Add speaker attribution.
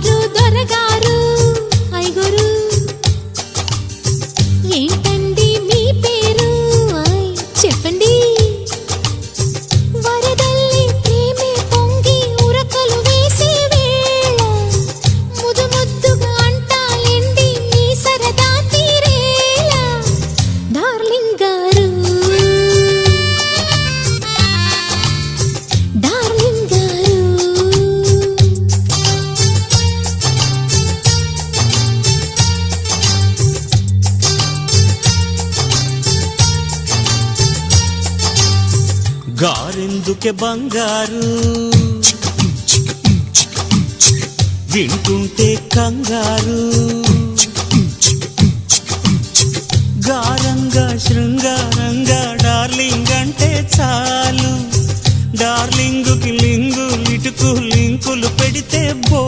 Speaker 1: దొరగారు దొరగారు ఐగురు ఏంటండి మీ పేరు చెప్పండి వరదల్లి ప్రేమే పొంగి ఉరకలు వేసే వేళ ముదు ముద్దుగా అంటాలేండి మీ సరదా తీరేలా డార్లింగ్ గారు డార్లింగ్ గారు
Speaker 2: గారెందుకే బంగారు వింటుంటే కంగారు గారంగా శృంగారంగా డార్లింగ్ అంటే చాలు డార్లింగుకి లింగు లిటుకు లింకులు పెడితే బో